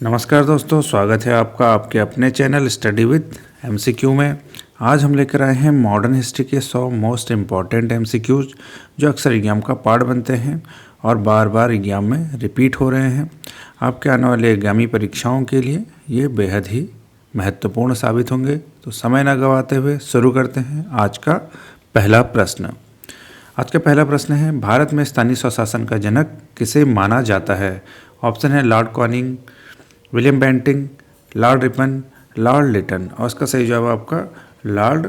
नमस्कार दोस्तों, स्वागत है आपका आपके अपने चैनल स्टडी विद एमसीक्यू में। आज हम लेकर आए हैं मॉडर्न हिस्ट्री के 100 मोस्ट इम्पॉर्टेंट एमसीक्यूज जो अक्सर एग्जाम का पार्ट बनते हैं और बार बार एग्जाम में रिपीट हो रहे हैं। आपके आने वाले आगामी परीक्षाओं के लिए ये बेहद ही महत्वपूर्ण साबित होंगे। तो समय न गंवाते हुए शुरू करते हैं आज का पहला प्रश्न। आज का पहला प्रश्न है, भारत में स्थानीय स्वशासन का जनक किसे माना जाता है? ऑप्शन है lord Canning, William Bentinck, lord Ripon, lord Lytton. और इसका सही जवाब आपका lord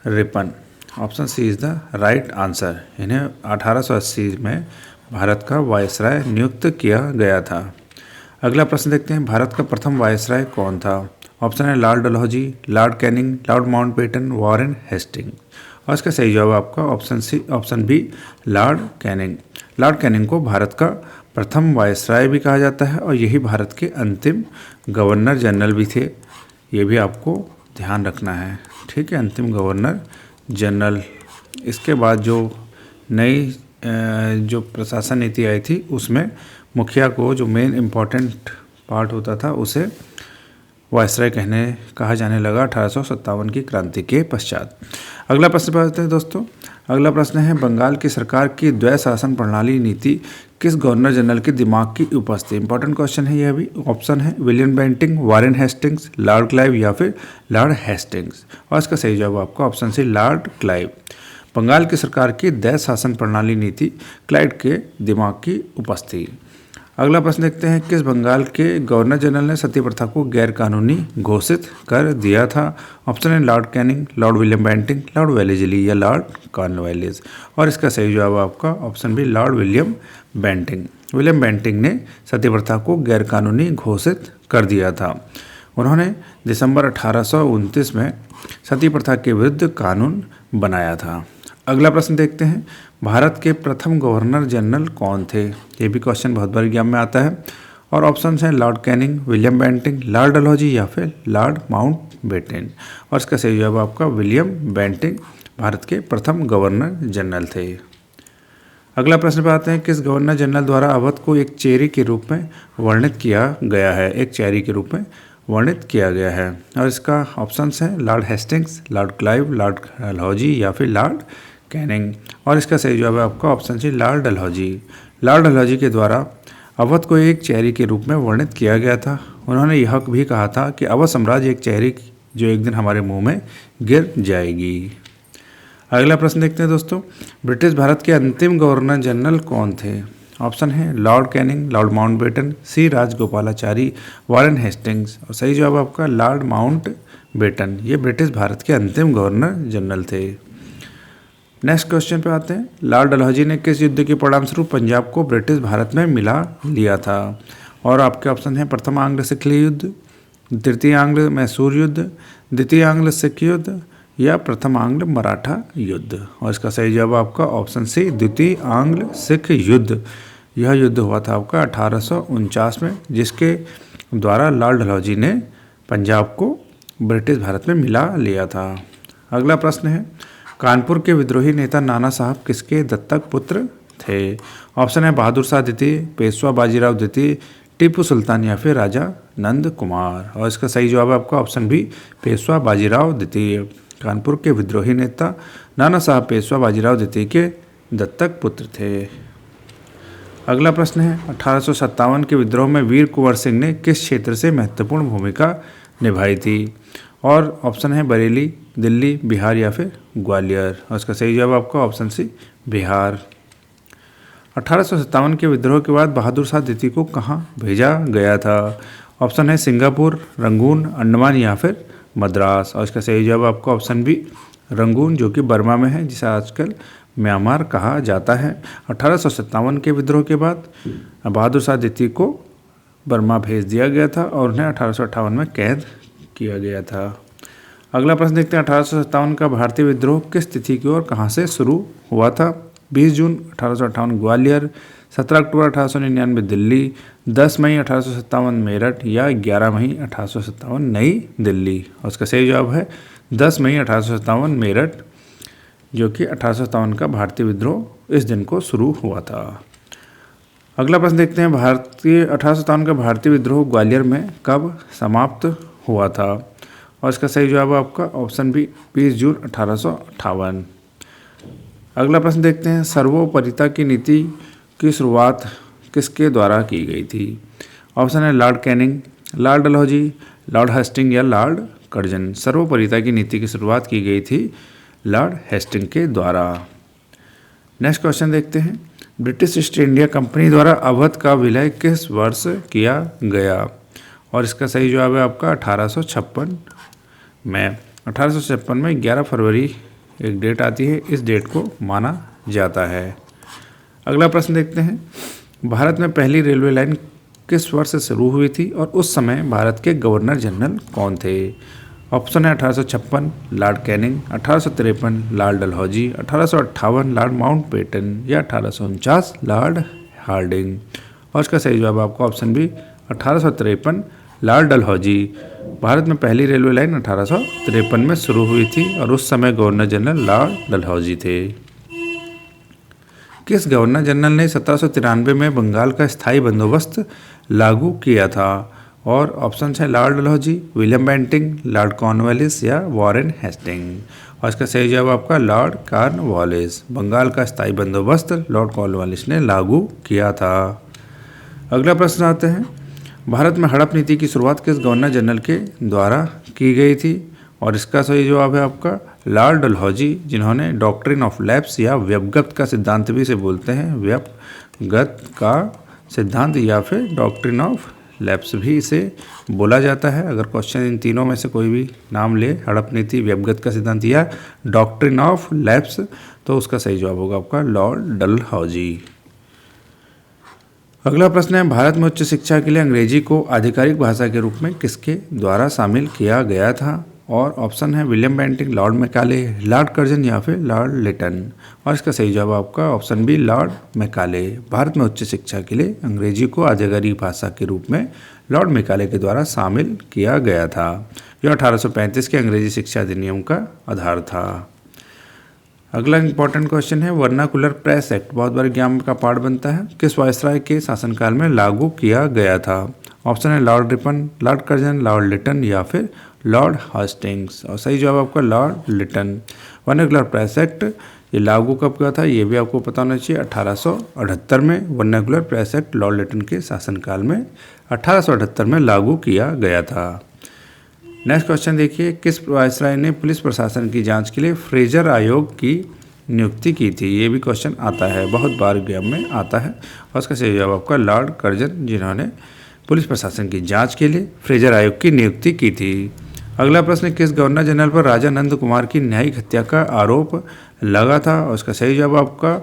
Ripon. Option C is the right answer. इन्हें 1880 में भारत का वायसराय नियुक्त किया गया था। अगला प्रश्न देखते हैं, भारत का प्रथम वायसराय कौन था? ऑप्शन है Lord Dalhousie, Lord Canning, Lord Mountbatten, Warren Hasting. और इसका सही जवाब आपका option B Lord Canning. Lord Canning को भारत का प्रथम वायसराय भी कहा जाता है और यही भारत के अंतिम गवर्नर जनरल भी थे। ये भी आपको ध्यान रखना है, ठीक है, अंतिम गवर्नर जनरल। इसके बाद जो नई जो प्रशासन नीति आई थी उसमें मुखिया को जो मेन इम्पॉर्टेंट पार्ट होता था उसे वायसराय कहा जाने लगा 1857 की क्रांति के पश्चात। अगला प्रश्न पढ़ते हैं दोस्तों। अगला प्रश्न है, बंगाल की सरकार की द्वै शासन प्रणाली नीति किस गवर्नर जनरल के दिमाग की उपज थी? इंपॉर्टेंट क्वेश्चन है यह भी। ऑप्शन है William Bentinck, Warren Hastings, Lord Clive या फिर लॉर्ड हेस्टिंग्स। और इसका सही जवाब आपका option C Lord Clive. Bengal की सरकार की द्वै शासन प्रणाली नीति क्लाइव के दिमाग की उपज थी। अगला प्रश्न देखते हैं, किस बंगाल के गवर्नर जनरल ने सती प्रथा को गैर कानूनी घोषित कर दिया था? ऑप्शन है Lord Canning, Lord William Bentinck, Lord Wellesley या लॉर्ड कॉर्नवालिस। और इसका सही जवाब आपका option B Lord William Bentinck. William Bentinck ने सती प्रथा को गैर कानूनी घोषित कर दिया था। उन्होंने दिसंबर 1829 में सती प्रथा के विरुद्ध कानून बनाया था। अगला प्रश्न देखते हैं, भारत के प्रथम गवर्नर जनरल कौन थे? ये भी क्वेश्चन बहुत बार एग्जाम में आता है और ऑप्शन हैं Lord Canning, William Bentinck, Lord Dalhousie या फिर लॉर्ड माउंटबेटन। और इसका सही जवाब आपका विलियम बेंटिंग भारत के प्रथम गवर्नर जनरल थे। अगला प्रश्न पे आते हैं, किस गवर्नर जनरल द्वारा अवध को एक चेरी के रूप में वर्णित किया गया है? एक चेरी के रूप में वर्णित किया गया है। और इसका ऑप्शंस हैं Lord Hastings, Lord Clive, Lord Dalhousie या फिर लॉर्ड कैनिंग। और इसका सही जवाब है आपका option C Lord Dalhousie. Lord Dalhousie के द्वारा अवध को एक चेरी के रूप में वर्णित किया गया था। उन्होंने यह भी कहा था कि अवध साम्राज्य एक चेरी जो एक दिन हमारे मुंह में गिर जाएगी। अगला प्रश्न देखते हैं दोस्तों, ब्रिटिश भारत के अंतिम गवर्नर जनरल कौन थे? ऑप्शन है लॉर्ड कैनिंग, लॉर्ड माउंटबेटन, सी राजगोपालाचारी, वॉरेन हेस्टिंग्स। और सही जवाब आपका लॉर्ड माउंटबेटन। ये ब्रिटिश भारत के अंतिम गवर्नर जनरल थे। नेक्स्ट क्वेश्चन पे आते हैं, लॉर्ड डलहौजी ने किस युद्ध के परिणामस्वरूप पंजाब को ब्रिटिश भारत में मिला लिया था? और आपके ऑप्शन हैं प्रथम आंग्ल सिख युद्ध, तृतीय आंग्ल मैसूर युद्ध, द्वितीय आंग्ल सिख युद्ध या प्रथम आंग्ल मराठा युद्ध। और इसका सही जवाब आपका ऑप्शन सी द्वितीय आंग्ल सिख युद्ध। यह युद्ध हुआ था आपका 1849 में, जिसके द्वारा लॉर्ड डलहौजी ने पंजाब को ब्रिटिश भारत में मिला लिया था। अगला प्रश्न है, कानपुर के विद्रोही नेता नाना साहब किसके दत्तक पुत्र थे? ऑप्शन है बहादुर शाह द्वितीय, पेशवा बाजीराव द्वितीय, टीपू सुल्तान या फिर राजा नंद कुमार। और इसका सही जवाब है आपका ऑप्शन बी पेशवा बाजीराव द्वितीय। कानपुर के विद्रोही नेता नाना साहब पेशवा बाजीराव द्वितीय के दत्तक पुत्र थे। अगला प्रश्न है, 1857 के विद्रोह में वीर कुंवर सिंह ने किस क्षेत्र से महत्वपूर्ण भूमिका निभाई थी? और ऑप्शन है बरेली, दिल्ली, बिहार या फिर ग्वालियर। और इसका सही जवाब आपका ऑप्शन सी बिहार। 1857 के विद्रोह के बाद बहादुर शाह द्वितीय को कहाँ भेजा गया था? ऑप्शन है सिंगापुर, रंगून, अंडमान या फिर मद्रास। और इसका सही जवाब आपका ऑप्शन बी रंगून, जो कि बर्मा में है, जिसे आजकल म्यांमार कहा जाता है। 1857 के विद्रोह के बाद बहादुर शाह द्वितीय को बर्मा भेज दिया गया था और उन्हें 1858 में कैद किया गया था। अगला प्रश्न देखते हैं, 1857 का भारतीय विद्रोह किस तिथि की ओर कहाँ से शुरू हुआ था? 20 जून 1858 ग्वालियर, 17 अक्टूबर 1899 दिल्ली, 10 मई 1857 मेरठ या 11 मई 1857 नई दिल्ली। और उसका सही जवाब है 10 मई 1857 मेरठ, जो कि 1857 का भारतीय विद्रोह इस दिन को शुरू हुआ था। अगला प्रश्न देखते हैं, भारतीय 1857 का भारतीय विद्रोह ग्वालियर में कब समाप्त हुआ था? और इसका सही जवाब है आपका ऑप्शन बी 20 जून 1858। अगला प्रश्न देखते हैं, सर्वोपरिता की नीति की शुरुआत किसके द्वारा की गई थी? ऑप्शन है Lord Canning, Lord Dalhousie, Lord Hasting या लॉर्ड कर्जन। सर्वोपरिता की नीति की शुरुआत की गई थी लॉर्ड हेस्टिंग के द्वारा। नेक्स्ट क्वेश्चन देखते हैं, ब्रिटिश ईस्ट इंडिया कंपनी द्वारा अवध का विलय किस वर्ष किया गया? और इसका सही जवाब है आपका 1856 में। 1856 में 11 फरवरी एक डेट आती है, इस डेट को माना जाता है। अगला प्रश्न देखते हैं, भारत में पहली रेलवे लाइन किस वर्ष से शुरू हुई थी और उस समय भारत के गवर्नर जनरल कौन थे? ऑप्शन है 1856 Lord Canning, 1853 Lord Dalhousie, 1858 Lord Mountbatten या 1849 लॉर्ड हार्डिंग। और इसका सही जवाब आपका option B 1853 Lord Dalhousie. Bharat में पहली रेलवे लाइन 1853 में शुरू हुई थी और उस समय गवर्नर जनरल लॉर्ड डलहौजी थे। किस गवर्नर जनरल ने 1793 में बंगाल का स्थायी बंदोबस्त लागू किया था? और ऑप्शन है Lord Dalhousie, William Bentinck, Lord Cornwallis या वॉरेन हेस्टिंग। और इसका सही जवाब आपका लॉर्ड कॉर्नवालिस। बंगाल का स्थायी बंदोबस्त लॉर्ड कॉर्नवालिस ने लागू किया था। अगला प्रश्न आते हैं, भारत में हड़प नीति की शुरुआत किस गवर्नर जनरल के द्वारा की गई थी? और इसका सही जवाब है आपका लॉर्ड डलहौजी, जिन्होंने डॉक्ट्रिन ऑफ लैप्स या व्यपगत का सिद्धांत भी इसे बोलते हैं, व्यपगत का सिद्धांत या फिर डॉक्ट्रिन ऑफ लैप्स भी इसे बोला जाता है। अगर क्वेश्चन इन तीनों में से कोई भी नाम ले, हड़प नीति, व्यपगत का सिद्धांत या डॉक्ट्रिन ऑफ लैप्स, तो उसका सही जवाब होगा आपका लॉर्ड डलहौजी। अगला प्रश्न है, भारत में उच्च शिक्षा के लिए अंग्रेजी को आधिकारिक भाषा के रूप में किसके द्वारा शामिल किया गया था? और ऑप्शन है William Bentinck, Lord Macaulay, Lord Curzon या फिर लॉर्ड लिटन। और इसका सही जवाब आपका option B Lord Macaulay. Bharat में उच्च शिक्षा के लिए अंग्रेजी को आधिकारिक भाषा के रूप में लॉर्ड मैकाले के द्वारा शामिल किया गया था, जो 1835 के अंग्रेजी शिक्षा अधिनियम का आधार था। अगला इंपॉर्टेंट क्वेश्चन है, वर्नाकुलर प्रेस एक्ट बहुत बार एग्जाम का पार्ट बनता है, किस वायसराय के शासनकाल में लागू किया गया था? ऑप्शन है Lord Ripon, Lord Curzon, Lord Lytton या फिर लॉर्ड हास्टिंग्स। और सही जवाब आपका Lord Lytton. Vernacular press act ये लागू कब किया था, ये भी आपको पता होना चाहिए। 1878 में vernacular press act Lord Lytton के शासनकाल में 1878 में लागू किया गया था। नेक्स्ट क्वेश्चन देखिए, किस वायसराय ने पुलिस प्रशासन की जांच के लिए फ्रेजर आयोग की नियुक्ति की थी? ये भी क्वेश्चन आता है, बहुत बार एग्जाम में आता है। और उसका सही जवाब आपका लॉर्ड कर्जन, जिन्होंने पुलिस प्रशासन की जांच के लिए फ्रेजर आयोग की नियुक्ति की थी। अगला प्रश्न, किस गवर्नर जनरल पर राजा नंद कुमार की न्यायिक हत्या का आरोप लगा था? और उसका सही जवाब आपका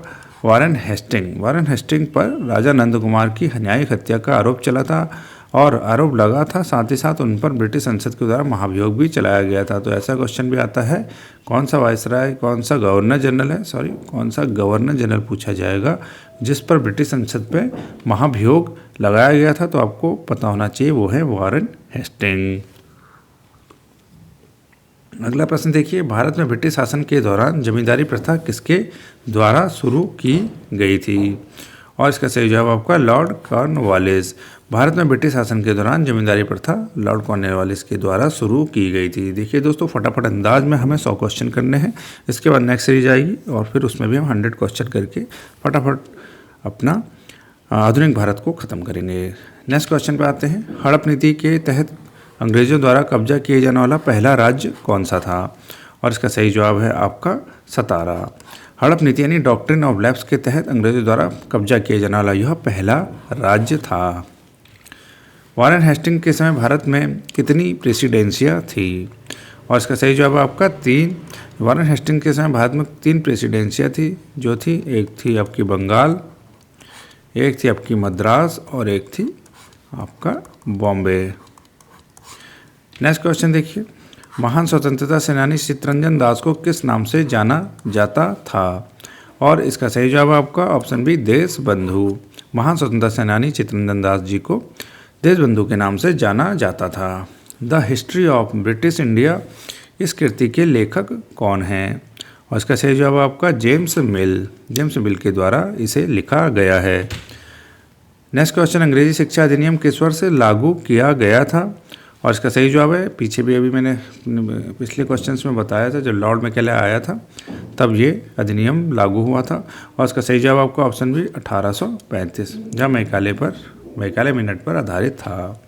वॉरेन हेस्टिंग। वॉरेन हेस्टिंग पर राजा नंद कुमार की न्यायिक हत्या का आरोप चला था और आरोप लगा था, साथ ही साथ उन पर ब्रिटिश संसद के द्वारा महाभियोग भी चलाया गया था। तो ऐसा क्वेश्चन भी आता है, कौन सा वायसराय, कौन सा गवर्नर जनरल है, कौन सा गवर्नर जनरल पूछा जाएगा जिस पर ब्रिटिश संसद पे महाभियोग लगाया गया था? तो आपको पता होना चाहिए, वो है वॉरेन हेस्टिंग। अगला प्रश्न देखिए, भारत में ब्रिटिश शासन के दौरान जमींदारी प्रथा किसके द्वारा शुरू की गई थी? और इसका सही जवाब आपका लॉर्ड कॉर्नवालिस। भारत में ब्रिटिश शासन के दौरान जमींदारी प्रथा लॉर्ड कॉर्नवालिस के द्वारा शुरू की गई थी। देखिए दोस्तों, फटाफट अंदाज में हमें 100 क्वेश्चन करने हैं, इसके बाद नेक्स्ट सीरीज आएगी और फिर उसमें भी हम 100 क्वेश्चन करके फटाफट अपना आधुनिक भारत को ख़त्म करेंगे। नेक्स्ट क्वेश्चन पे आते हैं, हड़प नीति के तहत अंग्रेजों द्वारा कब्जा किए जाने वाला पहला राज्य कौन सा था? और इसका सही जवाब है आपका सतारा। हड़प नीति यानी डॉक्ट्रिन ऑफ लैप्स के तहत अंग्रेजों द्वारा कब्जा किए जाने वाला यह पहला राज्य था। वॉरेन हेस्टिंग के समय भारत में कितनी प्रेसिडेंसियाँ थी? और इसका सही जवाब आपका 3। वॉरेन हेस्टिंग के समय भारत में 3 प्रेसिडेंसियाँ थी, जो थी, एक थी आपकी बंगाल, एक थी आपकी मद्रास और एक थी आपका बॉम्बे। नेक्स्ट क्वेश्चन देखिए, महान स्वतंत्रता सेनानी चित्तरंजन दास को किस नाम से जाना जाता था? और इसका सही जवाब आपका ऑप्शन बी देश बंधु। महान स्वतंत्रता सेनानी चित्तरंजन दास जी को देश बंधु के नाम से जाना जाता था। The history of British India, इस कृति के लेखक कौन हैं? और इसका सही जवाब आपका जेम्स मिल। जेम्स मिल के द्वारा इसे लिखा गया है। नेक्स्ट क्वेश्चन, अंग्रेजी शिक्षा अधिनियम किस वर्ष से लागू किया गया था? और इसका सही जवाब है, पीछे भी अभी मैंने पिछले क्वेश्चंस में बताया था, जब लॉर्ड मैकाले आया था तब ये अधिनियम लागू हुआ था। और इसका सही जवाब आपको ऑप्शन भी 1835, जहाँ मैकाले मिनट पर आधारित था।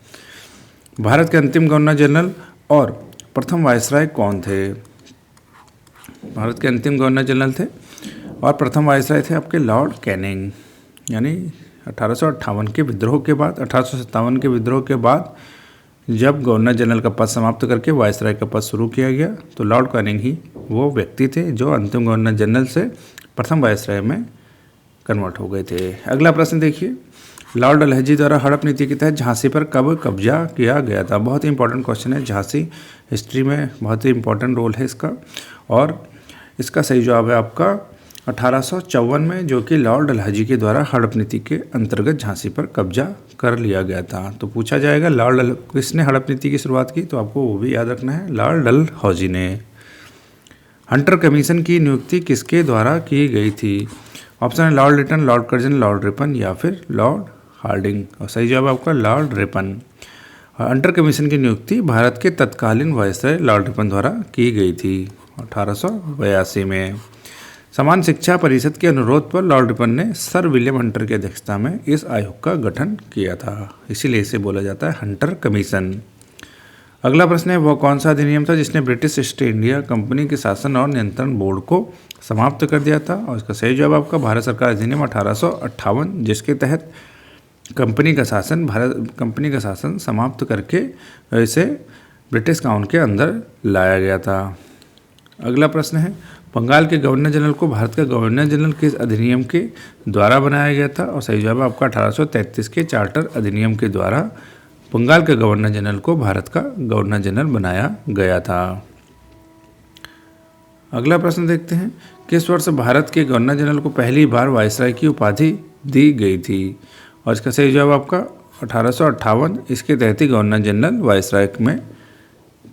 भारत के अंतिम गवर्नर जनरल और प्रथम वायसराय कौन थे? भारत के अंतिम गवर्नर जनरल थे और प्रथम वायसराय थे आपके लॉर्ड कैनिंग। यानी 1858 के विद्रोह के बाद, 1857 के विद्रोह के बाद जब गवर्नर जनरल का पद समाप्त करके वायसराय का पद शुरू किया गया, तो लॉर्ड कैनिंग ही वो व्यक्ति थे जो अंतिम गवर्नर जनरल से प्रथम वायसराय में कन्वर्ट हो गए थे। अगला प्रश्न देखिए, लॉर्ड डलहौजी द्वारा हड़प नीति के तहत झांसी पर कब कब्जा किया गया था? बहुत ही इंपॉर्टेंट क्वेश्चन है, झांसी हिस्ट्री में बहुत ही इंपॉर्टेंट रोल है इसका। और इसका सही जवाब है आपका 1854 में, जो कि लॉर्ड डलहौजी के द्वारा हड़प नीति के अंतर्गत झांसी पर कब्जा कर लिया गया था। तो पूछा जाएगा किसने हड़प नीति की शुरुआत की, तो आपको वो भी याद रखना है, लॉर्ड डलहौजी ने। हंटर कमीशन की नियुक्ति किसके द्वारा की गई थी? ऑप्शन है Lord Lytton, Lord Curzon, Lord Ripon या फिर लॉर्ड हार्डिंग। और सही जवाब आपका लॉर्ड रिपन। हंटर कमीशन की नियुक्ति भारत के तत्कालीन वायसराय लॉर्ड रिपन द्वारा की गई थी 1882 में। समान शिक्षा परिषद के अनुरोध पर लॉर्ड रिपन ने सर विलियम हंटर की अध्यक्षता में इस आयोग का गठन किया था, इसीलिए इसे बोला जाता है हंटर कमीशन। अगला प्रश्न है, वह कौन सा अधिनियम था जिसने ब्रिटिश ईस्ट इंडिया कंपनी के शासन और नियंत्रण बोर्ड को समाप्त कर दिया था? और इसका सही जवाब आपका भारत सरकार अधिनियम 1858, जिसके तहत कंपनी का शासन समाप्त करके इसे ब्रिटिश काउंसिल के अंदर लाया गया था। अगला प्रश्न है, बंगाल के गवर्नर जनरल को भारत का गवर्नर जनरल किस अधिनियम के द्वारा बनाया गया था? और सही जवाब आपका 1833 के चार्टर अधिनियम के द्वारा बंगाल के गवर्नर जनरल को भारत का गवर्नर जनरल बनाया गया था। अगला प्रश्न देखते हैं, किस वर्ष भारत के गवर्नर जनरल को पहली बार वायसराय की उपाधि दी गई थी? और इसका सही जवाब आपका 1858, इसके तहत ही गवर्नर जनरल वायसराय में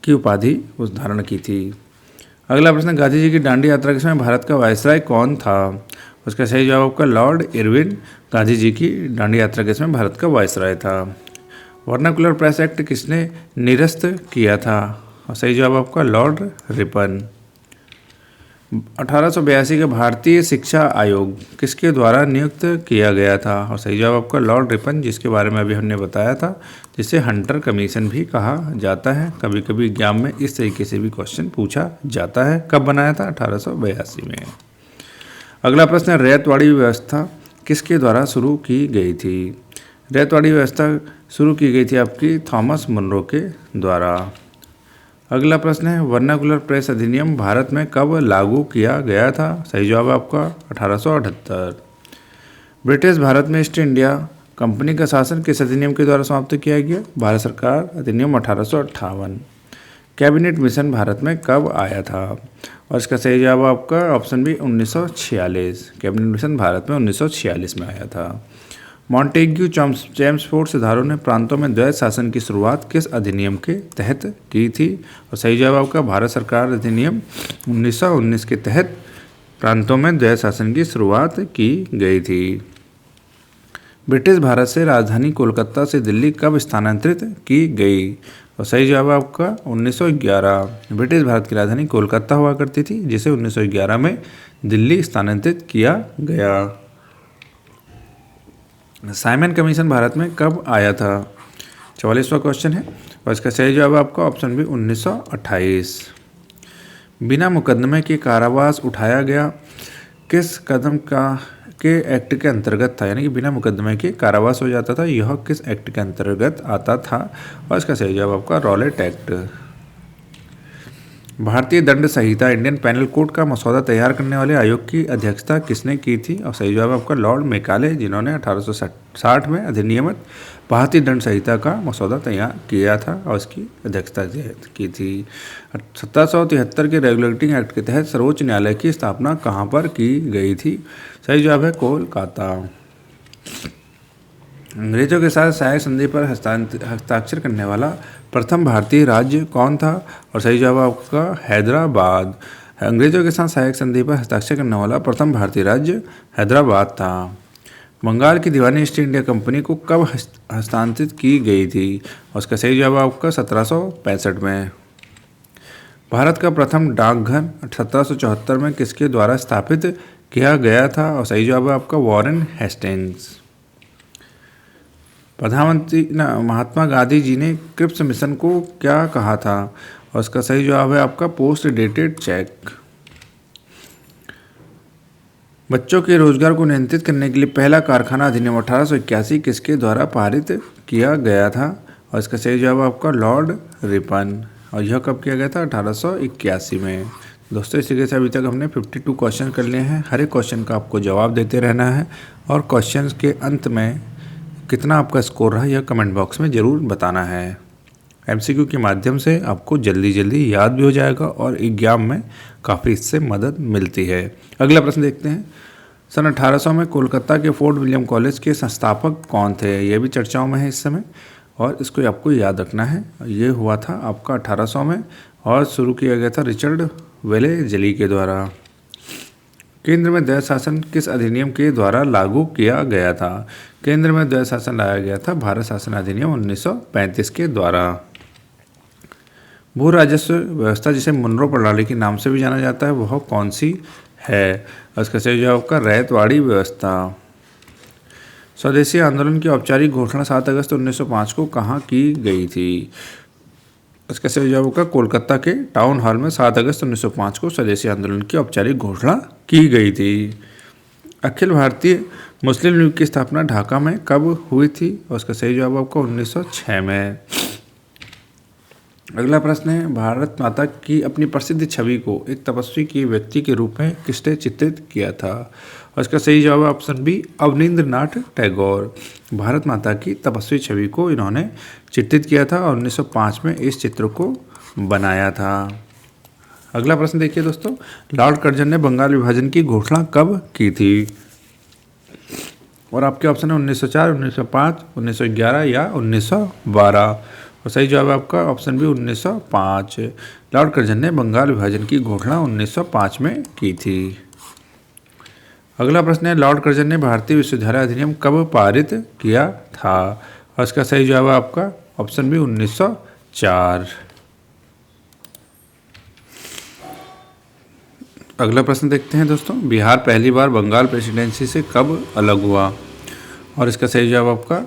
की उपाधि उस धारण की थी। अगला प्रश्न, गांधी जी की दांडी यात्रा के समय भारत का वायसराय कौन था? उसका सही जवाब आपका लॉर्ड इरविन गांधी जी की दांडी यात्रा के समय भारत का वायसराय था। वर्नाकुलर प्रेस एक्ट किसने निरस्त किया था? और सही जवाब आपका लॉर्ड रिपन। 1882 का भारतीय शिक्षा आयोग किसके द्वारा नियुक्त किया गया था? और सही जवाब आपका लॉर्ड रिपन, जिसके बारे में अभी हमने बताया था, जिसे हंटर कमीशन भी कहा जाता है। कभी कभी एग्जाम में इस तरीके से भी क्वेश्चन पूछा जाता है। कब बनाया था? 1882 में। अगला प्रश्न है, रैयतवाड़ी व्यवस्था किसके द्वारा शुरू की गई थी? रैयतवाड़ी व्यवस्था शुरू की गई थी आपकी थॉमस मुनरो के द्वारा। अगला प्रश्न है, वर्नाकुलर प्रेस अधिनियम भारत में कब लागू किया गया था? सही जवाब आपका 1878। ब्रिटिश भारत में ईस्ट इंडिया कंपनी का शासन किस अधिनियम के द्वारा समाप्त किया गया? भारत सरकार अधिनियम 1858। कैबिनेट मिशन भारत में कब आया था? और इसका सही जवाब आपका option B 1946। Cabinet mission Bharat में 1946 में आया था। मॉन्टेग्यू चेम्सफोर्ड सुधारों ने प्रांतों में द्वैध शासन की शुरुआत किस अधिनियम के तहत की थी? और सही जवाब आपका भारत सरकार अधिनियम 1919 के तहत प्रांतों में द्वैध शासन की शुरुआत की गई थी। ब्रिटिश भारत से राजधानी कोलकाता से दिल्ली कब स्थानांतरित की गई? और सही जवाब आपका 1911। ब्रिटिश भारत की राजधानी कोलकाता हुआ करती थी, जिसे 1911 में दिल्ली स्थानांतरित किया गया। साइमन कमीशन भारत में कब आया था? 44वां क्वेश्चन है और इसका सही जवाब आपका ऑप्शन बी 1928। बिना मुकदमे के कारावास उठाया गया किस कदम के एक्ट के अंतर्गत था? यानी कि बिना मुकदमे के कारावास हो जाता था, यह किस एक्ट के अंतर्गत आता था? और इसका सही जवाब आपका रॉलेट एक्ट। भारतीय दंड संहिता इंडियन पेनल कोड का मसौदा तैयार करने वाले आयोग की अध्यक्षता किसने की थी? और सही जवाब आपका लॉर्ड मैकाले, जिन्होंने 1860 में अधिनियमित भारतीय दंड संहिता का मसौदा तैयार किया था और इसकी अध्यक्षता की थी। 1773 के रेगुलेटिंग एक्ट के तहत सर्वोच्च न्यायालय की स्थापना कहाँ पर की गई थी? सही जवाब है कोलकाता। अंग्रेजों के साथ सहायक संधि पर हस्ताक्षर करने वाला प्रथम भारतीय राज्य कौन था? और सही जवाब आपका हैदराबाद। अंग्रेजों के साथ सहायक संधि पर हस्ताक्षर करने वाला प्रथम भारतीय राज्य हैदराबाद था। बंगाल की दीवानी ईस्ट इंडिया कंपनी को कब हस्तांतरित की गई थी? और उसका सही जवाब आपका 1765 में। भारत का प्रथम डाकघर 1774 में किसके द्वारा स्थापित किया गया था? और सही जवाब है आपका वॉरेन हेस्टिंग्स। प्रधानमंत्री महात्मा गांधी जी ने क्रिप्स मिशन को क्या कहा था? और उसका सही जवाब है आपका पोस्ट डेटेड चेक। बच्चों के रोजगार को नियंत्रित करने के लिए पहला कारखाना अधिनियम 1881 किसके द्वारा पारित किया गया था? और इसका सही जवाब आपका लॉर्ड रिपन। और यह कब किया गया था? 1881 में। दोस्तों इसी के साथ अभी तक हमने 52 क्वेश्चन कर लिए हैं। हर एक क्वेश्चन का आपको जवाब देते रहना है और क्वेश्चन के अंत में कितना आपका स्कोर रहा यह कमेंट बॉक्स में ज़रूर बताना है। एमसीक्यू के माध्यम से आपको जल्दी जल्दी याद भी हो जाएगा और एग्जाम में काफ़ी इससे मदद मिलती है। अगला प्रश्न देखते हैं। सन 1800 में कोलकाता के फोर्ट विलियम कॉलेज के संस्थापक कौन थे? ये भी चर्चाओं में है इस समय और इसको आपको याद रखना है। ये हुआ था आपका 1800 में और शुरू किया गया था रिचर्ड वेलेजली के द्वारा। केंद्र में द्वैध शासन किस अधिनियम के द्वारा लागू किया गया था? केंद्र में द्वैध शासन लाया गया था भारत शासन अधिनियम 1935 के द्वारा। भू राजस्व व्यवस्था जिसे मुनरो प्रणाली के नाम से भी जाना जाता है वह कौन सी है? इसका सही जवाब का रैयतवाड़ी व्यवस्था। स्वदेशी आंदोलन की औपचारिक घोषणा 7 अगस्त 1905 को कहाँ की गई थी? इसका सही जवाब का कोलकाता के टाउन हॉल में 7 अगस्त 1905 को स्वदेशी आंदोलन की औपचारिक घोषणा की गई थी। अखिल भारतीय मुस्लिम लीग की स्थापना ढाका में कब हुई थी? और उसका सही जवाब आपका 1906 में। अगला प्रश्न है, भारत माता की अपनी प्रसिद्ध छवि को एक तपस्वी के व्यक्ति के रूप में किसने चित्रित किया था? और इसका सही जवाब है ऑप्शन बी अवनींद्रनाथ टैगोर। भारत माता की तपस्वी छवि को इन्होंने चित्रित किया था और 1905 में इस चित्र को बनाया था। अगला प्रश्न देखिए दोस्तों, लॉर्ड कर्जन ने बंगाल विभाजन की घोषणा कब की थी? और आपके ऑप्शन है 1904, 1905, 1911 या 1912। और सही जवाब आपका ऑप्शन बी 1905। लॉर्ड कर्जन ने बंगाल विभाजन की घोषणा 1905 में की थी। अगला प्रश्न है, लॉर्ड कर्जन ने भारतीय विश्वविद्यालय अधिनियम कब पारित किया था? और इसका सही जवाब है आपका ऑप्शन बी 1904। अगला प्रश्न देखते हैं दोस्तों, बिहार पहली बार बंगाल प्रेसिडेंसी से कब अलग हुआ? और इसका सही जवाब आपका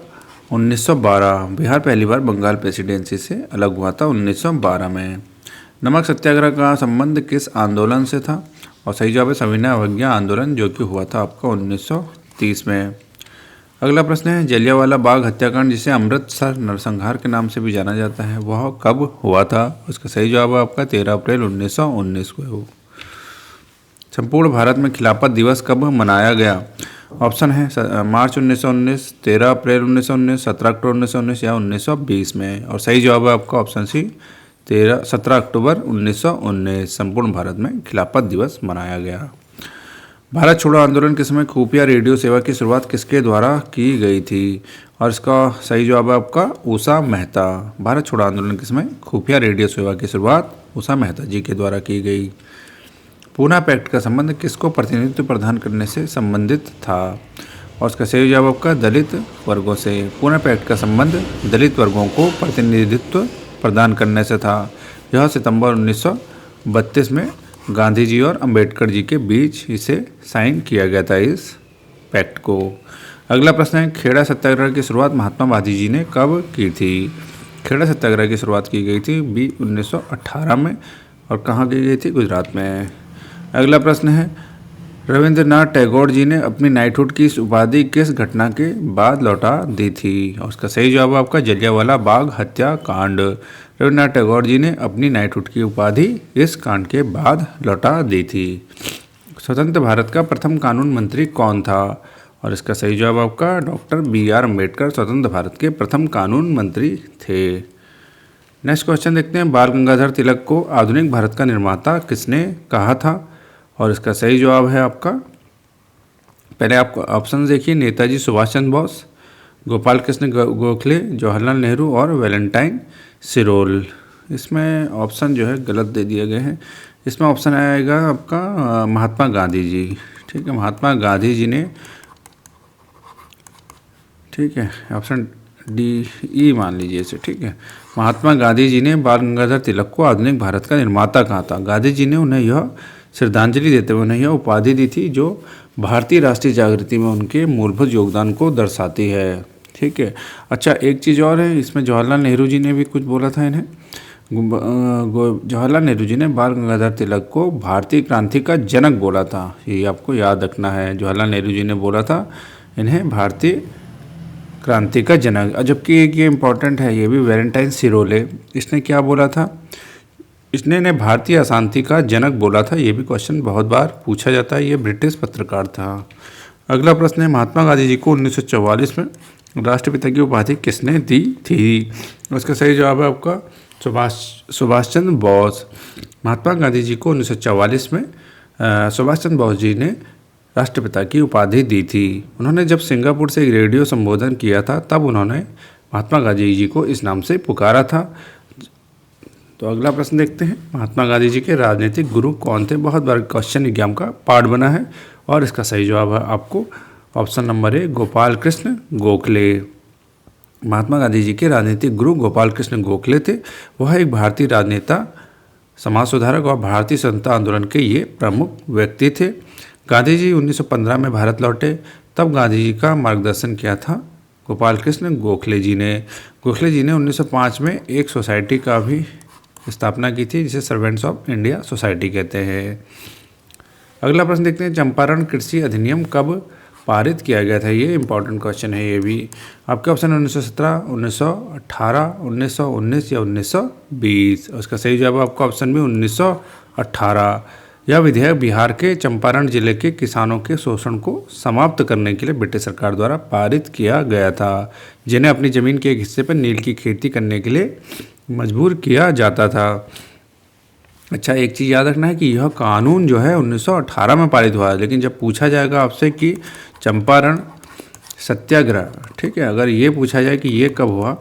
1912। बिहार पहली बार बंगाल प्रेसिडेंसी से अलग हुआ था 1912 में। नमक सत्याग्रह का संबंध किस आंदोलन से था? और सही जवाब है सविनय अवज्ञा आंदोलन, जो कि हुआ था आपका 1930 में। अगला प्रश्न है, जलियांवाला बाग हत्याकांड जिसे अमृतसर नरसंहार के नाम से भी जाना जाता है वह कब हुआ था? उसका सही जवाब है आपका 13 अप्रैल 1919 को। संपूर्ण भारत में खिलाफत दिवस कब मनाया गया? ऑप्शन है मार्च 1919, 13 अप्रैल 1919, 17 अक्टूबर 1919 या 1920 में। और सही जवाब है आपका ऑप्शन सी 17 अक्टूबर 1919 संपूर्ण भारत में खिलाफत दिवस मनाया गया। भारत छोड़ो आंदोलन के समय खुफिया रेडियो सेवा की शुरुआत किसके द्वारा की गई थी? और इसका सही जवाब है आपका उषा मेहता। भारत छोड़ो आंदोलन के समय खुफिया रेडियो सेवा की शुरुआत उषा मेहता जी के द्वारा की गई। पूना पैक्ट का संबंध किसको प्रतिनिधित्व प्रदान करने से संबंधित था? और उसका सही जवाब आपका दलित वर्गों से। पूना पैक्ट का संबंध दलित वर्गों को प्रतिनिधित्व प्रदान करने से था। यह सितंबर 1932 में गांधी जी और अंबेडकर जी के बीच इसे साइन किया गया था इस पैक्ट को। अगला प्रश्न है, खेड़ा सत्याग्रह की शुरुआत महात्मा गांधी जी ने कब की थी? खेड़ा सत्याग्रह की शुरुआत की गई थी 1918 में और कहाँ की गई थी? गुजरात में। अगला प्रश्न है, रविंद्रनाथ टैगोर जी ने अपनी नाइटहुड की इस उपाधि किस घटना के बाद लौटा दी थी? और उसका सही जवाब आपका जलियांवाला बाग हत्याकांड। रविंद्रनाथ टैगोर जी ने अपनी नाइटहुड की उपाधि इस कांड के बाद लौटा दी थी। स्वतंत्र भारत का प्रथम कानून मंत्री कौन था? और इसका सही जवाब आपका डॉक्टर BR अम्बेडकर स्वतंत्र भारत के प्रथम कानून मंत्री थे। नेक्स्ट क्वेश्चन देखते हैं, बाल गंगाधर तिलक को आधुनिक भारत का निर्माता किसने कहा था? और इसका सही जवाब है आपका, पहले आप ऑप्शन देखिए, नेताजी सुभाष चंद्र बोस, गोपाल कृष्ण गोखले, जवाहरलाल नेहरू और वैलेंटाइन सिरोल। इसमें ऑप्शन जो है गलत दे दिए गए हैं। इसमें ऑप्शन आएगा आपका महात्मा गांधी जी। ठीक है, महात्मा गांधी जी ने ठीक है, ऑप्शन डी ई मान लीजिए इसे। ठीक है, महात्मा गांधी जी ने बाल गंगाधर तिलक को आधुनिक भारत का निर्माता कहा था। गांधी जी ने उन्हें यह श्रद्धांजलि देते हुए उन्हें यह उपाधि दी थी जो भारतीय राष्ट्रीय जागृति में उनके मूलभूत योगदान को दर्शाती है। ठीक है, अच्छा एक चीज़ और है इसमें, जवाहरलाल नेहरू जी ने भी कुछ बोला था इन्हें। जवाहरलाल नेहरू जी ने बाल गंगाधर तिलक को भारतीय क्रांति का जनक बोला था, ये आपको याद रखना है। जवाहरलाल नेहरू जी ने बोला था इन्हें भारतीय क्रांति का जनक। जबकि एक ये इम्पॉर्टेंट है, ये भी वैलेंटाइन सिरोले, इसने क्या बोला था, इसने इन्हें भारतीय अशांति का जनक बोला था। ये भी क्वेश्चन बहुत बार पूछा जाता है, ये ब्रिटिश पत्रकार था। अगला प्रश्न है, महात्मा गांधी जी को 1944 में राष्ट्रपिता की उपाधि किसने दी थी? उसका सही जवाब है आपका सुभाष चंद्र बोस। महात्मा गांधी जी को 1944 में सुभाष चंद्र बोस जी ने राष्ट्रपिता की उपाधि दी थी। उन्होंने जब सिंगापुर से एक रेडियो संबोधन किया था तब उन्होंने महात्मा गांधी जी को इस नाम से पुकारा था। तो अगला प्रश्न देखते हैं, महात्मा गांधी जी के राजनीतिक गुरु कौन थे? बहुत बार क्वेश्चन एग्जाम का पार्ट बना है और इसका सही जवाब है आपको option number A Gopal Krishna Gokhale. Mahatma Gandhi ji के राजनीतिक गुरु गोपाल कृष्ण गोखले थे। वह एक भारतीय राजनेता, समाज सुधारक और भारतीय स्वतंत्रता आंदोलन के ये प्रमुख व्यक्ति थे। गांधी जी 1915 में भारत लौटे, तब गांधी जी का मार्गदर्शन किया था गोपाल कृष्ण गोखले जी ने। गोखले जी ने 1905 में एक सोसाइटी का भी स्थापना की थी जिसे सर्वेंट्स ऑफ इंडिया सोसाइटी कहते हैं। अगला प्रश्न देखते हैं, चंपारण कृषि अधिनियम कब पारित किया गया था? ये इंपॉर्टेंट क्वेश्चन है। ये भी आपके ऑप्शन 1917, 1918, 1919 या 1920। उसका सही जवाब आपका ऑप्शन भी 1918। यह विधेयक बिहार के चंपारण जिले के किसानों के शोषण को समाप्त करने के लिए ब्रिटिश सरकार द्वारा पारित किया गया था, जिन्हें अपनी ज़मीन के एक हिस्से पर नील की खेती करने के लिए मजबूर किया जाता था। अच्छा एक चीज़ याद रखना है कि यह कानून जो है 1918 में पारित हुआ है, लेकिन जब पूछा जाएगा आपसे कि चंपारण सत्याग्रह, ठीक है, अगर ये पूछा जाए कि ये कब हुआ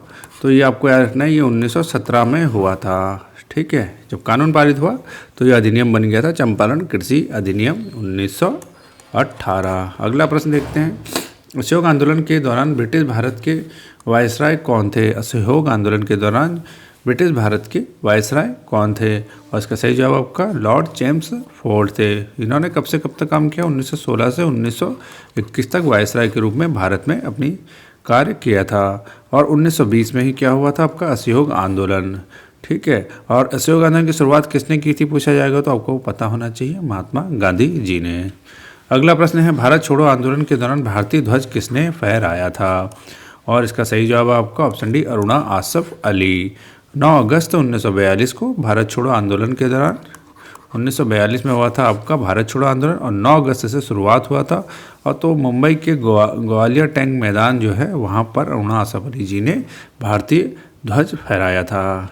तो ये आपको याद रखना है ये 1917 में हुआ था। ठीक है, जब कानून पारित हुआ तो यह अधिनियम बन गया था चंपारण कृषि अधिनियम 1918। अगला प्रश्न देखते हैं, असहयोग आंदोलन के दौरान ब्रिटिश भारत के वायसराय कौन थे? असहयोग आंदोलन के दौरान ब्रिटिश भारत के वायसराय कौन थे? और इसका सही जवाब आपका लॉर्ड चेम्सफोर्ड थे। इन्होंने कब से कब तक काम किया? 1916 से 1921 तक वायसराय के रूप में भारत में अपनी कार्य किया था। और 1920 में ही क्या हुआ था आपका असहयोग आंदोलन। ठीक है, और असहयोग आंदोलन की शुरुआत किसने की थी पूछा जाएगा तो आपको पता होना चाहिए, महात्मा गांधी जी ने। अगला प्रश्न है, भारत छोड़ो आंदोलन के दौरान भारतीय ध्वज किसने फहराया था? और इसका सही जवाब आपका ऑप्शन डी अरुणा आसफ अली। 9 अगस्त 1942 को भारत छोड़ो आंदोलन के दौरान 1942 में हुआ था आपका भारत छोड़ो आंदोलन, और 9 अगस्त से शुरुआत हुआ था। और तो मुंबई के ग्वालियर टैंक मैदान जो है वहाँ पर अरुणा आसफ अली जी ने भारतीय ध्वज फहराया था।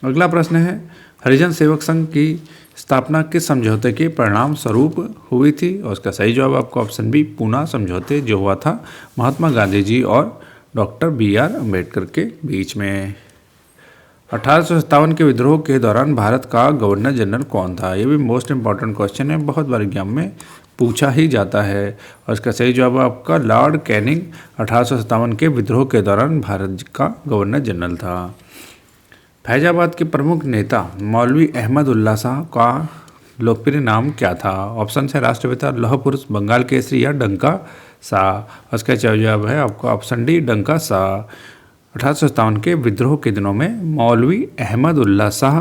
अगला प्रश्न है, हरिजन सेवक संघ की स्थापना किस समझौते के परिणाम स्वरूप हुई थी? और उसका सही जवाब आपका ऑप्शन बी पूना समझौते, जो हुआ था महात्मा गांधी जी और डॉक्टर BR अम्बेडकर के बीच में। 1857 के विद्रोह के दौरान भारत का गवर्नर जनरल कौन था? ये भी मोस्ट इंपॉर्टेंट क्वेश्चन है, बहुत बार एग्जाम में पूछा ही जाता है। और इसका सही जवाब आपका लॉर्ड कैनिंग 1857 के विद्रोह के दौरान भारत का गवर्नर जनरल था। फैजाबाद के प्रमुख नेता मौलवी अहमद उल्ला शाह का लोकप्रिय नाम क्या था? ऑप्शन है राष्ट्रपिता, लौह पुरुष, बंगाल केसरी या डंका शाह। उसका जवाब है आपका ऑप्शन डी डंका शाह। 1857 के विद्रोह के दिनों में मौलवी अहमद उल्ला शाह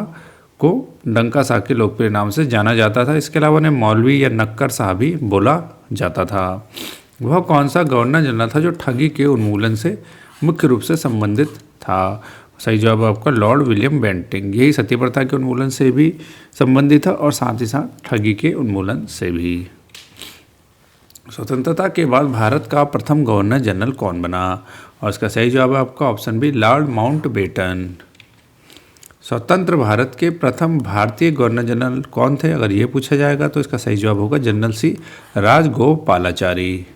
को डंका शाह के लोकप्रिय नाम से जाना जाता था। इसके अलावा उन्हें मौलवी या नक्कर शाह भी बोला जाता था। वह कौन सा गवर्नर जनरल था जो ठगी के उन्मूलन से मुख्य रूप से संबंधित था? सही जवाब आपका लॉर्ड विलियम बेंटिंग। यही सती प्रथा के उन्मूलन से भी संबंधित था और साथ ही साथ ठगी के उन्मूलन से भी। स्वतंत्रता के बाद भारत का प्रथम गवर्नर जनरल कौन बना? और इसका सही जवाब है आपका ऑप्शन बी लॉर्ड माउंटबेटन। स्वतंत्र भारत के प्रथम भारतीय गवर्नर जनरल कौन थे? अगर ये पूछा जाएगा तो इसका सही जवाब होगा जनरल सी राजगोपालाचारी।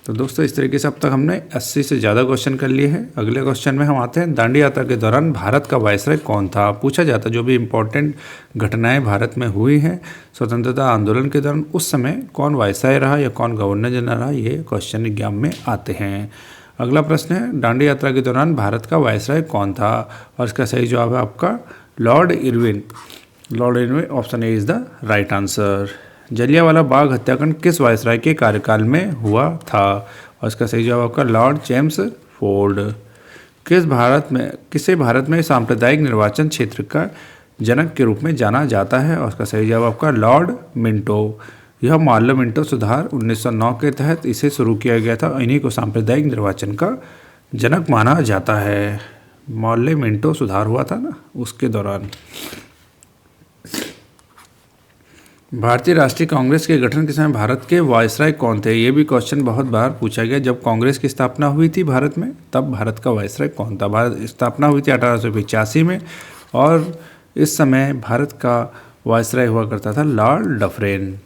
तो तो दोस्तों इस तरीके से अब तक हमने 80 से ज़्यादा क्वेश्चन कर लिए हैं। अगले क्वेश्चन में हम आते हैं, दांडी यात्रा के दौरान भारत का वायसराय कौन था। पूछा जाता जो भी इम्पोर्टेंट घटनाएं भारत में हुई हैं स्वतंत्रता आंदोलन के दौरान, उस समय कौन वायसराय रहा या कौन गवर्नर जनरल रहा, ये क्वेश्चन एग्जाम में आते हैं। अगला प्रश्न है, दांडी यात्रा के दौरान भारत का वायसराय कौन था, और इसका सही जवाब है आपका lord Irwin. Lord Irwin, option A is the right answer. Jallianwala Bagh हत्याकांड किस वायसराय के कार्यकाल में हुआ था, और इसका सही जवाब आपका लॉर्ड जेम्स फोर्ड। किसे भारत में सांप्रदायिक निर्वाचन क्षेत्र का जनक के रूप में जाना जाता है, और इसका सही जवाब आपका लॉर्ड मिंटो। यह मार्लो मिंटो सुधार 1909 के तहत इसे शुरू किया गया था। इन्हीं को सांप्रदायिक निर्वाचन का जनक माना जाता है। मार्लो मिंटो सुधार हुआ था ना, उसके दौरान। भारतीय राष्ट्रीय कांग्रेस के गठन के समय भारत के वायसराय कौन थे, ये भी क्वेश्चन बहुत बार पूछा गया। जब कांग्रेस की स्थापना हुई थी भारत में, तब भारत का वायसराय कौन था। भारत स्थापना हुई थी 1885 में, और इस समय भारत का वायसराय हुआ करता था लॉर्ड डफरेन।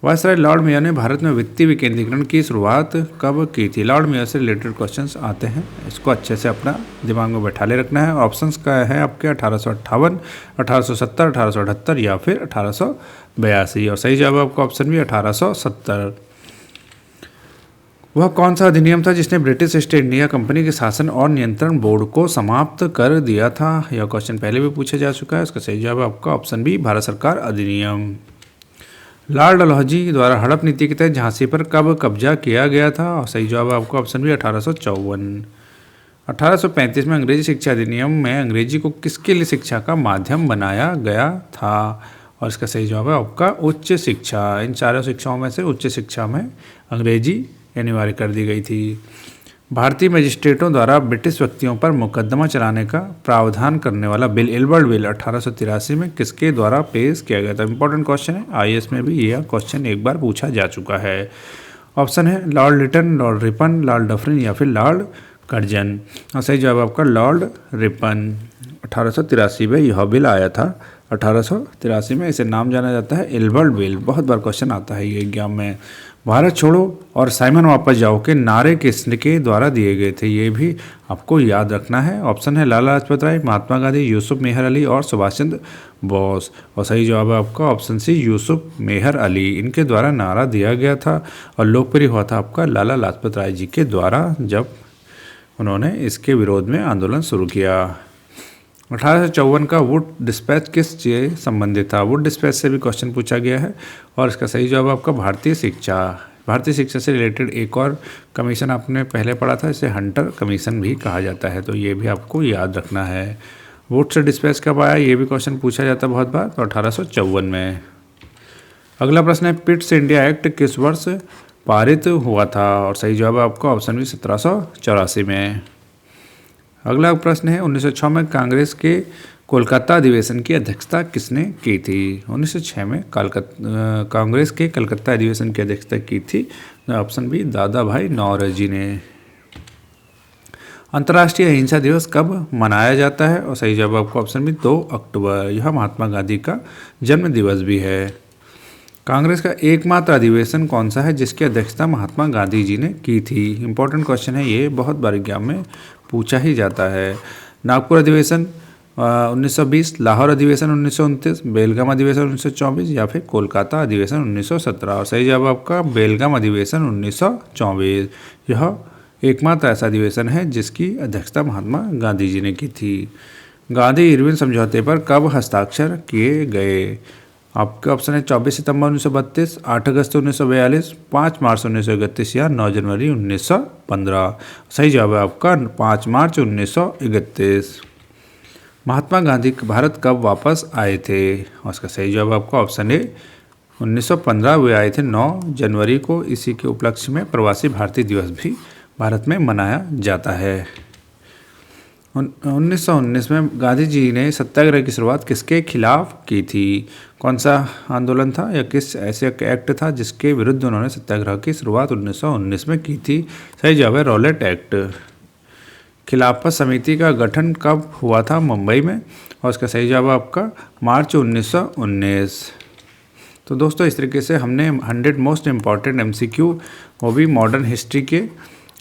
वायसराय लॉर्ड मेयर ने भारत में वित्तीय विकेंद्रीकरण की शुरुआत कब की थी। लॉर्ड मेयर से रिलेटेड क्वेश्चंस आते हैं, इसको अच्छे से अपना दिमाग में बैठा ले रखना है। ऑप्शंस का है आपके 1858, 1870, 1878 या फिर 1882, और सही जवाब आपका ऑप्शन भी 1870। वह कौन सा अधिनियम था जिसने ब्रिटिश ईस्ट इंडिया कंपनी के शासन और नियंत्रण बोर्ड को समाप्त कर दिया था। यह क्वेश्चन पहले भी पूछा जा चुका है। इसका सही जवाब आपका ऑप्शन बी, भारत सरकार अधिनियम। लॉर्ड डलहौजी द्वारा हड़प नीति के तहत झांसी पर कब कब्जा किया गया था, और सही जवाब आपका ऑप्शन भी 1854। 1835 में अंग्रेजी शिक्षा अधिनियम में अंग्रेजी को किसके लिए शिक्षा का माध्यम बनाया गया था, और इसका सही जवाब है आपका उच्च शिक्षा। इन चारों शिक्षाओं में से उच्च शिक्षा में अंग्रेजी अनिवार्य कर दी गई थी। भारतीय मजिस्ट्रेटों द्वारा ब्रिटिश व्यक्तियों पर मुकदमा चलाने का प्रावधान करने वाला बिल, एल्बर्ट बिल, 1883 में किसके द्वारा पेश किया गया था। इंपॉर्टेंट क्वेश्चन है, आईएएस में भी यह क्वेश्चन एक बार पूछा जा चुका है। ऑप्शन है Lord Lytton, Lord Ripon, Lord Dufferin या फिर लॉर्ड कर्जन, और सही जवाब आपका लॉर्ड रिपन। 1883 में यह बिल आया था। 1883 में इसे नाम जाना जाता है एल्बर्ट बिल। बहुत बार क्वेश्चन आता है ये एग्जाम में। भारत छोड़ो और साइमन वापस जाओ के नारे किसके द्वारा दिए गए थे, ये भी आपको याद रखना है। ऑप्शन है लाला लाजपत राय, महात्मा गांधी, यूसुफ मेहर अली और सुभाष चंद्र बोस, और सही जवाब है आपका ऑप्शन सी, यूसुफ मेहर अली। इनके द्वारा नारा दिया गया था और लोकप्रिय हुआ था आपका लाला लाजपत राय जी के द्वारा, जब उन्होंने इसके विरोध में आंदोलन शुरू किया। 1854 का वुड डिस्पैच किस से संबंधित था। वुड डिस्पैच से भी क्वेश्चन पूछा गया है, और इसका सही जवाब आपका भारतीय शिक्षा। भारतीय शिक्षा से रिलेटेड एक और कमीशन आपने पहले पढ़ा था, इसे हंटर कमीशन भी कहा जाता है, तो ये भी आपको याद रखना है। वुड से डिस्पैच कब आया, ये भी क्वेश्चन पूछा जाता है बहुत बार, तो 1854 में। अगला प्रश्न है, पिट्स इंडिया एक्ट किस वर्ष पारित हुआ था, और सही जवाब आपका ऑप्शन भी 1784 में। अगला प्रश्न है, 1906 में कांग्रेस के कोलकाता अधिवेशन की अध्यक्षता किसने की थी। 1906 में कांग्रेस के कलकत्ता अधिवेशन की अध्यक्षता की थी, ऑप्शन बी, दादा भाई नौरोजी ने। अंतर्राष्ट्रीय अहिंसा दिवस कब मनाया जाता है, और सही जवाब आपका ऑप्शन बी, 2 अक्टूबर। यह महात्मा गांधी का जन्म दिवस भी है। कांग्रेस का एकमात्र अधिवेशन कौन सा है जिसकी अध्यक्षता महात्मा गांधी जी ने की थी। इंपॉर्टेंट क्वेश्चन है ये, बहुत बार एग्जाम में पूछा ही जाता है। नागपुर अधिवेशन 1920, लाहौर अधिवेशन 1929, बेलगाम अधिवेशन 1924 या फिर कोलकाता अधिवेशन 1917, और सही जवाब आपका बेलगाम अधिवेशन 1924। यह एकमात्र ऐसा अधिवेशन है जिसकी अध्यक्षता महात्मा गांधी जी ने की थी। गांधी इरविन समझौते पर कब हस्ताक्षर किए गए। आपके ऑप्शन है 24 सितंबर 1932, 8 अगस्त 1942, 5 मार्च 1931 या 9 जनवरी 1915। सही जवाब है आपका 5 मार्च 1931। महात्मा गांधी भारत कब वापस आए थे, और इसका सही जवाब आपका ऑप्शन है 1915 वे आए थे 9 जनवरी को। इसी के उपलक्ष्य में प्रवासी भारतीय दिवस भी भारत में मनाया जाता है। 1919 में गांधी जी ने सत्याग्रह की शुरुआत किसके खिलाफ की थी। कौन सा आंदोलन था या किस ऐसे एक्ट था जिसके विरुद्ध उन्होंने सत्याग्रह की शुरुआत 1919 में की थी। सही जवाब है रॉलेट एक्ट। खिलाफत समिति का गठन कब हुआ था, मुंबई में, और इसका सही जवाब आपका मार्च 1919। तो दोस्तों इस तरीके से हमने 100 मोस्ट इम्पॉर्टेंट MCQ वो भी मॉडर्न हिस्ट्री के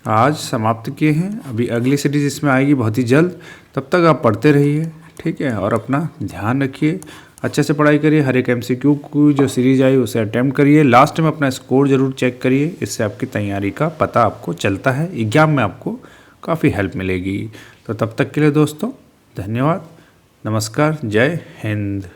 आज समाप्त किए हैं। अभी अगली सीरीज इसमें आएगी बहुत ही जल्द, तब तक आप पढ़ते रहिए, ठीक है, और अपना ध्यान रखिए, अच्छे से पढ़ाई करिए। हर एक MCQ की जो सीरीज आई उसे अटैम्प्ट करिए, लास्ट में अपना स्कोर ज़रूर चेक करिए, इससे आपकी तैयारी का पता आपको चलता है, एग्जाम में आपको काफ़ी हेल्प मिलेगी। तो तब तक के लिए दोस्तों धन्यवाद, नमस्कार, जय हिंद।